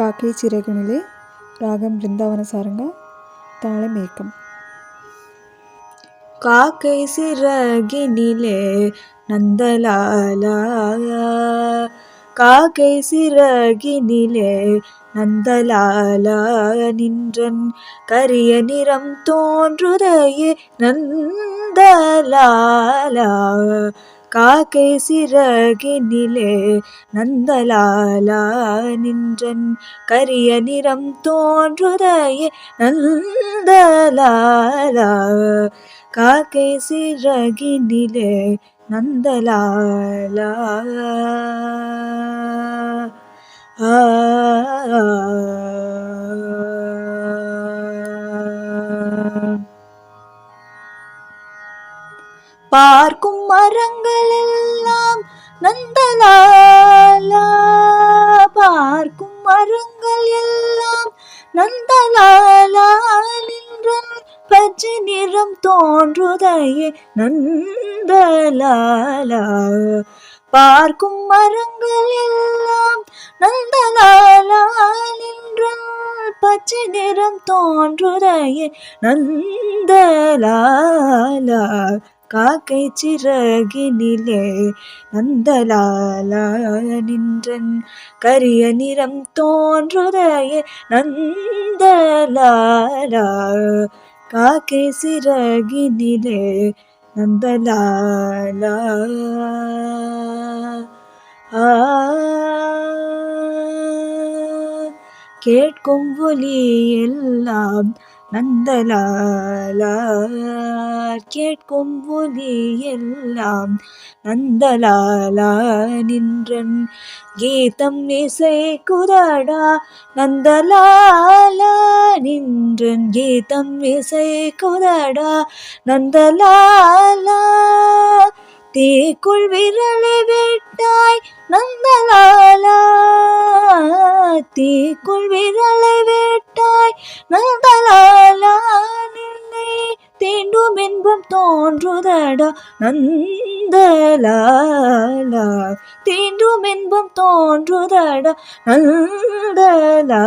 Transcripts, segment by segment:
காக்கை சிறகுனிலே ராகம் பிருந்தாவன சாரங்க தாளம் ஏக்கம். காக்கை சிறகினிலே நந்தலாலா, காக்கை சிறகினிலே நந்தலாலா, நின்றன் கரிய நிறம் தோன்றுதையே நந்தலாலா. காக்கை சிறகினிலே நந்தலாலா, நின்றன் கரிய நிறம் தோன்றுதையே நந்தலாலா. காக்கை சிறகினிலே நந்தலாலா. பார்க்கும் மரங்கள் எல்லாம் நந்தலாலா, பார்க்கும் மரங்கள் எல்லாம் நந்தலாலா, நின்றன் பச்சை நிறம் தோன்றுதையே நந்தலாலா. பார்க்கும் மரங்கள் எல்லாம் நந்தலாலா, நின்றன் பச்சை நிறம் தோன்றுதையே நந்தலாலா. காக்கை சிறகினிலே நந்தலாலா, நின்றன் கரிய நிறம் தோன்றுதையே நந்தலாலா. காக்கை சிறகினிலே நந்தலாலா. கேட்கும் ஒலி எல்லாம் நந்தலாலா, கேட்கும் ஒலி எல்லாம் நந்தலாலா, நின்றன் கீதம் இசைக்குதடா நந்தலாலா, நின்றன் கீதம் இசைக்குதடா நந்தலாலா. தீக்குள் விரலை விட்டாய் நந்தலாலா, தீக்குள் விரலை விட்டாய் நந்தலாலா, நின்னை தீண்டும் இன்பம் தோன்றுதடா நந்தலாலா, தீண்டும் இன்பம் தோன்றுதடா நந்தலாலா.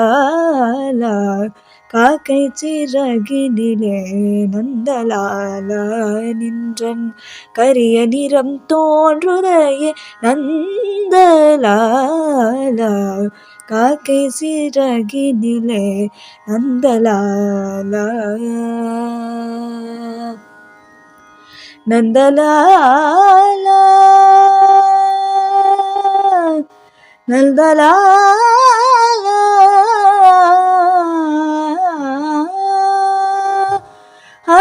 காக்கை சிறகினிலே நந்தலாலா, நின்றன் கரிய நிறம் தோன்றுதையே நந்தலாலா. காக்கை சிறகினிலே நந்தலாலா. நந்தலாலா, நந்தலாலா. ஆ